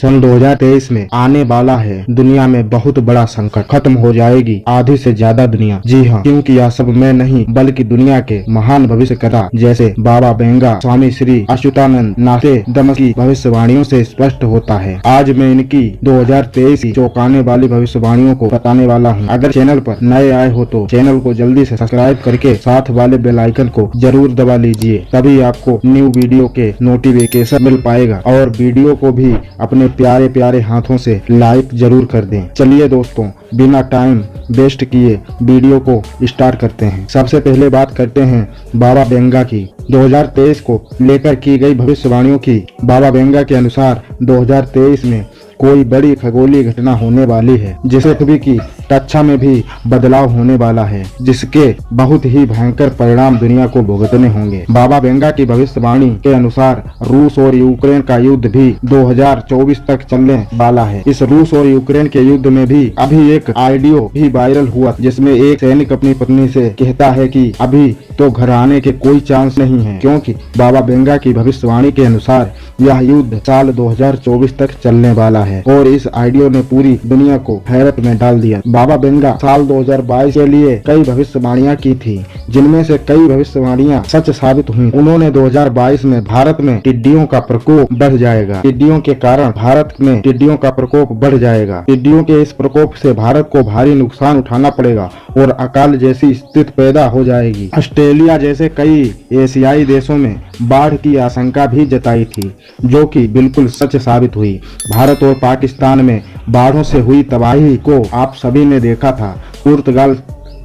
सन 2023 में आने वाला है दुनिया में बहुत बड़ा संकट। खत्म हो जाएगी आधी से ज्यादा दुनिया। जी हाँ, क्योंकि यह सब मैं नहीं बल्कि दुनिया के महान भविष्यकर्ता जैसे बाबा बेंगा, स्वामी श्री अच्युतानंद नोस्ट्राडामस की भविष्यवाणियों से स्पष्ट होता है। आज मैं इनकी 2023 की चौंकाने वाली भविष्यवाणियों को बताने वाला हूँ। अगर चैनल पर नए आए हो तो चैनल को जल्दी से सब्सक्राइब करके साथ वाले बेल आइकन को जरूर दबा लीजिए, तभी आपको न्यू वीडियो के नोटिफिकेशन मिल पाएगा। और वीडियो को भी अपने प्यारे प्यारे हाथों से लाइक जरूर कर दें। चलिए दोस्तों, बिना टाइम वेस्ट किए वीडियो को स्टार्ट करते हैं। सबसे पहले बात करते हैं बाबा बेंगा की 2023 को लेकर की गई भविष्यवाणियों की। बाबा बेंगा के अनुसार 2023 में कोई बड़ी खगोलीय घटना होने वाली है, जिससे पृथ्वी की कक्षा में भी बदलाव होने वाला है, जिसके बहुत ही भयंकर परिणाम दुनिया को भुगतने होंगे। बाबा बेंगा की भविष्यवाणी के अनुसार रूस और यूक्रेन का युद्ध भी 2024 तक चलने वाला है। इस रूस और यूक्रेन के युद्ध में भी अभी एक ऑडियो भी वायरल हुआ, जिसमें एक सैनिक अपनी पत्नी से कहता है कि अभी तो घर आने के कोई चांस नहीं है, क्योंकि बाबा बेंगा की भविष्यवाणी के अनुसार यह युद्ध साल 2024 तक चलने वाला है। और इस ऑडियो ने पूरी दुनिया को हैरत में डाल दिया। बाबा बेंगा साल 2022 के लिए कई भविष्यवाणियां की थी, जिनमें से कई भविष्यवाणियां सच साबित हुई। उन्होंने 2022 में भारत में टिड्डियों का प्रकोप बढ़ जाएगा। टिड्डियों के कारण भारत में टिड्डियों का प्रकोप बढ़ जाएगा। टिड्डियों के इस प्रकोप से भारत को भारी नुकसान उठाना पड़ेगा और अकाल जैसी स्थिति पैदा हो जाएगी। ऑस्ट्रेलिया जैसे कई एशियाई देशों में बाढ़ की आशंका भी जताई थी, जो कि बिल्कुल सच साबित हुई। भारत और पाकिस्तान में बाढ़ों से हुई तबाही को आप सभी ने देखा था। पुर्तगाल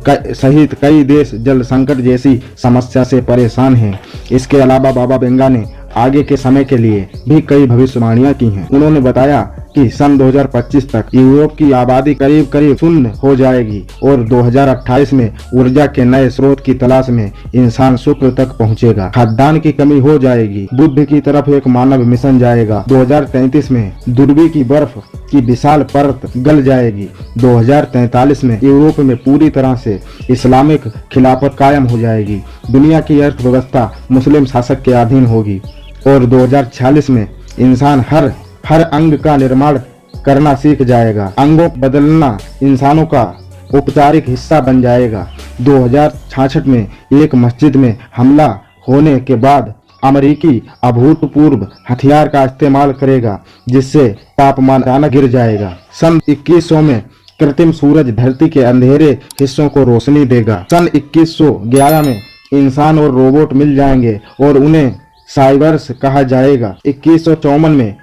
सहित कई देश जल संकट जैसी समस्या से परेशान हैं। इसके अलावा बाबा बेंगा ने आगे के समय के लिए भी कई भविष्यवाणियां की हैं। उन्होंने बताया कि सन 2025 तक यूरोप की आबादी करीब करीब शून्य हो जाएगी और 2028 में ऊर्जा के नए स्रोत की तलाश में इंसान शुक्र तक पहुंचेगा। खाद्यान्न की कमी हो जाएगी। बुध की तरफ एक मानव मिशन जाएगा। 2033 में ध्रुवी की बर्फ की विशाल परत गल जाएगी। 2043 में यूरोप में पूरी तरह से इस्लामिक खिलाफत कायम हो जाएगी। दुनिया की अर्थव्यवस्था मुस्लिम शासक के अधीन होगी और 2046 में इंसान हर अंग का निर्माण करना सीख जाएगा। अंगों को बदलना इंसानों का औपचारिक हिस्सा बन जाएगा। 2066 में एक मस्जिद में हमला होने के बाद अमेरिकी अभूतपूर्व हथियार का इस्तेमाल करेगा, जिससे तापमान अचानक गिर जाएगा। सन 2100 में कृत्रिम सूरज धरती के अंधेरे हिस्सों को रोशनी देगा। सन 2111 में इंसान और रोबोट मिल जाएंगे और उन्हें साइबर्स कहा जाएगा। 2154 में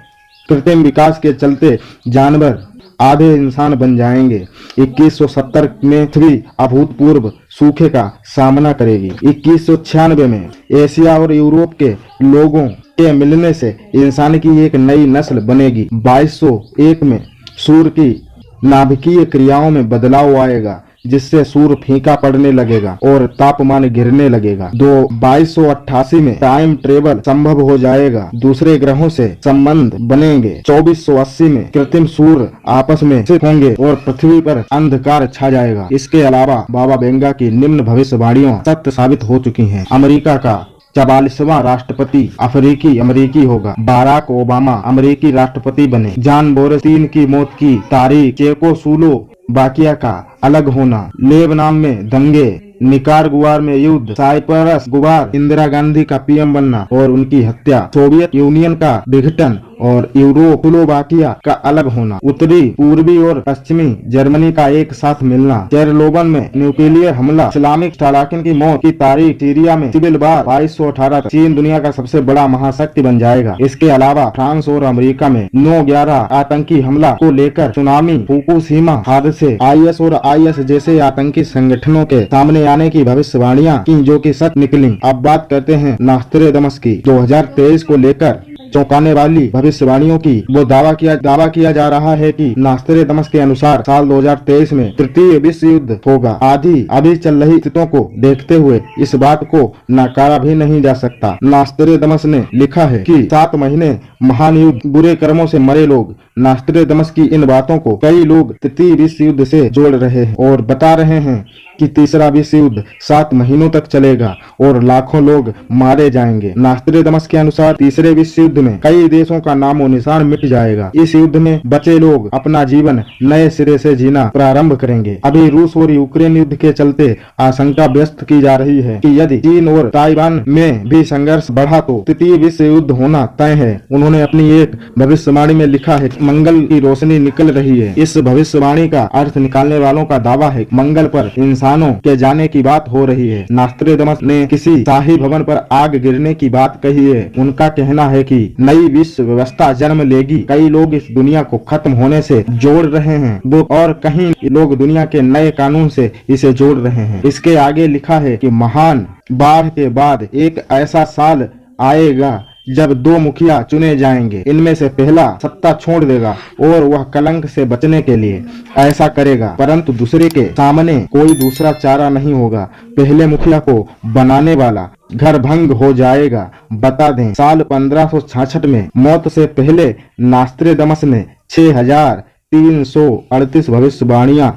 कृत्रिम विकास के चलते जानवर आधे इंसान बन जाएंगे। 2170 में पृथ्वी अभूतपूर्व सूखे का सामना करेगी। 2196 में एशिया और यूरोप के लोगों के मिलने से इंसान की एक नई नस्ल बनेगी। 2201 में सूर्य की नाभिकीय क्रियाओं में बदलाव आएगा, जिससे सूर्य फीका पड़ने लगेगा और तापमान गिरने लगेगा। 2288 में टाइम ट्रेवल संभव हो जाएगा। दूसरे ग्रहों से संबंध बनेंगे। 2480 में कृत्रिम सूर्य आपस में स्थित होंगे और पृथ्वी पर अंधकार छा जाएगा। इसके अलावा बाबा बेंगा की निम्न भविष्यवाणियां सत्य साबित हो चुकी हैं। अमेरिका का 44वां राष्ट्रपति अमेरिकी होगा। बाराक ओबामा अमेरिकी राष्ट्रपति बने। जॉन बोरिस III की मौत की तारीख, चेकोस्लोवाकिया का अलग होना, लेबनान में दंगे, निकारागुआ में युद्ध, साइप्रस गुबार, इंदिरा गांधी का PM बनना और उनकी हत्या, सोवियत यूनियन का विघटन और यूरोस्लोवाकिया का अलग होना, उत्तरी पूर्वी और पश्चिमी जर्मनी का एक साथ मिलना, चेरनोबिल में न्यूक्लियर हमला, इस्लामिक स्टालाकिन की मौत की तारीख, सीरिया में सिविल वार 2218 तक। चीन दुनिया का सबसे बड़ा महाशक्ति बन जाएगा। इसके अलावा फ्रांस और अमेरिका में 9/11 आतंकी हमला को लेकर सुनामी, फुकुशिमा हादसे, IS और IS जैसे आतंकी संगठनों के सामने आने की भविष्यवाणियां की, जो कि सच निकली। अब बात करते हैं नोस्ट्राडामस की 2023 को लेकर चौंकाने वाली भविष्यवाणियों की। वो दावा किया जा रहा है कि नोस्ट्राडामस के अनुसार साल 2023 में तृतीय विश्व युद्ध होगा। अभी चल रही स्थितियों को देखते हुए इस बात को नकारा भी नहीं जा सकता। नोस्ट्राडामस ने लिखा है कि 7 महीने महान युद्ध, बुरे कर्मों से मरे लोग, नास्ट्रेदमस की इन बातों को कई लोग तृतीय विश्व युद्ध से जोड़ रहे हैं और बता रहे हैं कि तीसरा विश्व युद्ध 7 महीनों तक चलेगा और लाखों लोग मारे जाएंगे। नास्ट्रेदमस के अनुसार तीसरे विश्व युद्ध में कई देशों का नामो निशान मिट जाएगा। इस युद्ध में बचे लोग अपना जीवन नए सिरे से जीना प्रारंभ करेंगे। अभी रूस और यूक्रेन युद्ध के चलते आशंका व्यक्त की जा रही है कि यदि चीन और ताइवान में भी संघर्ष बढ़ा तो तृतीय विश्व युद्ध होना तय है। उन्होंने अपनी एक भविष्यवाणी में लिखा है, मंगल की रोशनी निकल रही है। इस भविष्यवाणी का अर्थ निकालने वालों का दावा है, मंगल पर इंसानों के जाने की बात हो रही है। नास्ट्रेदमस ने किसी शाही भवन पर आग गिरने की बात कही है। उनका कहना है कि नई विश्व व्यवस्था जन्म लेगी। कई लोग इस दुनिया को खत्म होने से जोड़ रहे हैं, वो और कहीं लोग दुनिया के नए कानून से इसे जोड़ रहे हैं। इसके आगे लिखा है कि महान बाढ़ के बाद एक ऐसा साल आएगा जब 2 मुखिया चुने जाएंगे। इनमें से पहला सत्ता छोड़ देगा और वह कलंक से बचने के लिए ऐसा करेगा, परंतु दूसरे के सामने कोई दूसरा चारा नहीं होगा। पहले मुखिया को बनाने वाला घर भंग हो जाएगा। बता दें, साल 1566 में मौत से पहले नास्ट्रेदमस ने 6338 भविष्यवाणियां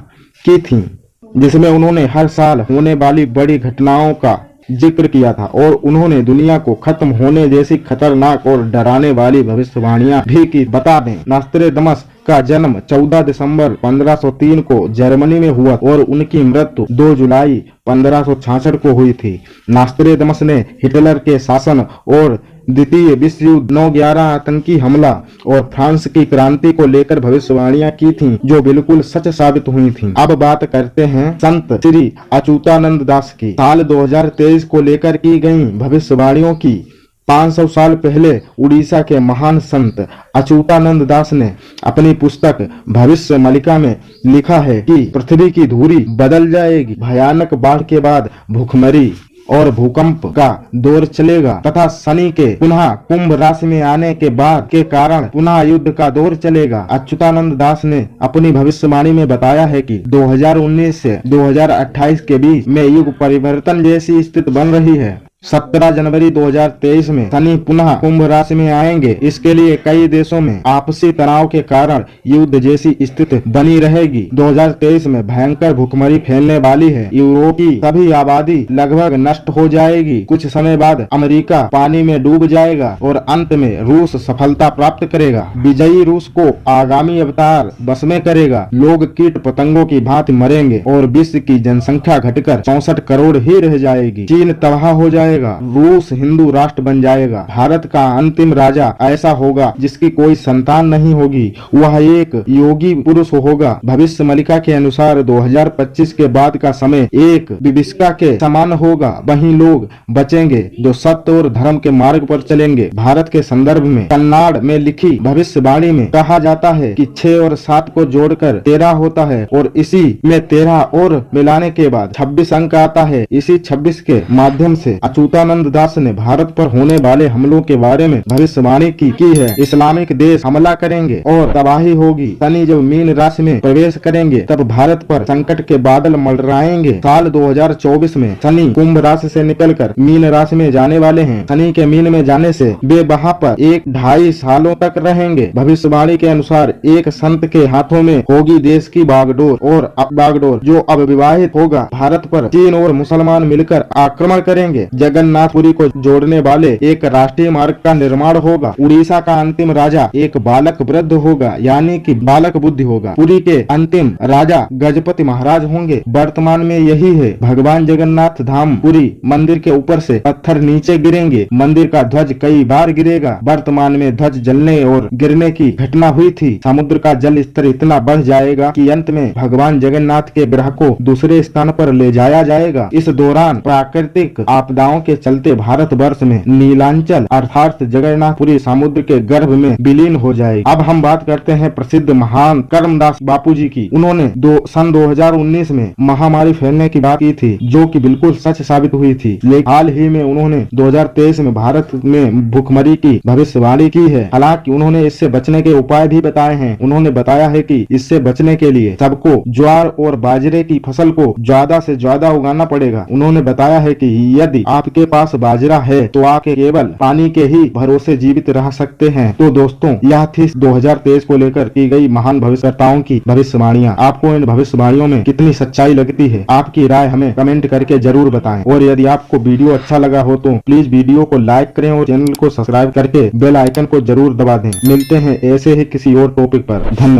की थीं, जिसमें उन्होंने हर साल होने वाली बड़ी घटनाओं का जिक्र किया था और उन्होंने दुनिया को खत्म होने जैसी खतरनाक और डराने वाली भविष्यवाणियां भी की। बता दें, नास्ट्रेदमस का जन्म 14 दिसंबर 1503 को जर्मनी में हुआ और उनकी मृत्यु 2 जुलाई 1566 को हुई थी। नास्ट्रेदमस ने हिटलर के शासन और द्वितीय विश्व युद्ध 9/11 आतंकी हमला और फ्रांस की क्रांति को लेकर भविष्यवाणियां की थीं, जो बिल्कुल सच साबित हुई थीं। अब बात करते हैं संत श्री अच्युतानंद दास की। साल 2023 को लेकर की गई भविष्यवाणियों की। 500 साल पहले उड़ीसा के महान संत अच्युतानंद दास ने अपनी पुस्तक भविष्य मलिका में लिखा है कि पृथ्वी की धुरी बदल जाएगी, भयानक बाढ़ के बाद भूखमरी और भूकंप का दौर चलेगा तथा शनि के पुनः कुंभ राशि में आने के बाद के कारण पुनः युद्ध का दौर चलेगा। अच्युतानंद दास ने अपनी भविष्यवाणी में बताया है कि 2019 से 2028 के बीच में युग परिवर्तन जैसी स्थिति बन रही है। 17 जनवरी 2023 में शनि पुनः कुंभ राशि में आएंगे। इसके लिए कई देशों में आपसी तनाव के कारण युद्ध जैसी स्थिति बनी रहेगी। 2023 में भयंकर भूखमरी फैलने वाली है। यूरोप की सभी आबादी लगभग नष्ट हो जाएगी। कुछ समय बाद अमेरिका पानी में डूब जाएगा और अंत में रूस सफलता प्राप्त करेगा। विजयी रूस को आगामी अवतार बस में करेगा। लोग कीट पतंगों की भांति मरेंगे और विश्व की जनसंख्या घटकर 64 करोड़ ही रह जाएगी। चीन तबाह हो जाएगा। रूस हिंदू राष्ट्र बन जाएगा। भारत का अंतिम राजा ऐसा होगा जिसकी कोई संतान नहीं होगी। वह एक योगी पुरुष होगा। भविष्य मलिका के अनुसार 2025 के बाद का समय एक विभीषिका के समान होगा। वहीं लोग बचेंगे जो सत्य और धर्म के मार्ग पर चलेंगे। भारत के संदर्भ में कन्नाड़ में लिखी भविष्यवाणी में कहा जाता है कि 6 और 7 को जोड़कर 13 होता है और इसी में 13 और मिलाने के बाद 26 अंक आता है। इसी 26 के माध्यम से अच्युतानंद दास ने भारत पर होने वाले हमलों के बारे में भविष्यवाणी की है। इस्लामिक देश हमला करेंगे और तबाही होगी। शनि जब मीन राशि में प्रवेश करेंगे तब भारत पर संकट के बादल मंडराएंगे। साल 2024 में शनि कुंभ राशि से निकलकर मीन राशि में जाने वाले हैं। शनि के मीन में जाने से वे वहाँ पर 1-2.5 सालों तक रहेंगे। भविष्यवाणी के अनुसार एक संत के हाथों में होगी देश की बागडोर और बागडोर जो अविवाहित होगा। भारत पर चीन और मुसलमान मिलकर आक्रमण करेंगे। जगन्नाथपुरी को जोड़ने वाले एक राष्ट्रीय मार्ग का निर्माण होगा। उड़ीसा का अंतिम राजा एक बालक वृद्ध होगा, यानी कि बालक बुद्धि होगा। पुरी के अंतिम राजा गजपति महाराज होंगे। वर्तमान में यही है। भगवान जगन्नाथ धाम पुरी मंदिर के ऊपर से पत्थर नीचे गिरेंगे। मंदिर का ध्वज कई बार गिरेगा। वर्तमान में ध्वज जलने और गिरने की घटना हुई थी। समुद्र का जल स्तर इतना बढ़ जाएगा कि अंत में भगवान जगन्नाथ के विग्रह को दूसरे स्थान पर ले जाया जाएगा। इस दौरान प्राकृतिक आपदाओं के चलते भारतवर्ष में नीलांचल अर्थात जगन्नाथपुरी समुद्र के गर्भ में विलीन हो जाएगी। अब हम बात करते हैं प्रसिद्ध महान करमदास बापूजी की। उन्होंने सन 2019 में महामारी फैलने की बात की थी, जो कि बिल्कुल सच साबित हुई थी। लेकिन हाल ही में उन्होंने 2023 में भारत में भूखमरी की भविष्यवाणी की है। हालांकि उन्होंने इससे बचने के उपाय भी बताए हैं। उन्होंने बताया है कि इससे बचने के लिए सबको ज्वार और बाजरे की फसल को ज्यादा से ज्यादा उगाना पड़ेगा। उन्होंने बताया है कि यदि आप आपके पास बाजरा है तो आप केवल पानी के ही भरोसे जीवित रह सकते हैं। तो दोस्तों, यह थी 2023 को लेकर की गई महान भविष्यवक्ताओं की भविष्यवाणियां। आपको इन भविष्यवाणियों में कितनी सच्चाई लगती है, आपकी राय हमें कमेंट करके जरूर बताएं। और यदि आपको वीडियो अच्छा लगा हो तो प्लीज वीडियो को लाइक करें और चैनल को सब्सक्राइब करके बेल आइकन को जरूर दबा दें। मिलते हैं ऐसे ही किसी और टॉपिक पर। धन्यवाद।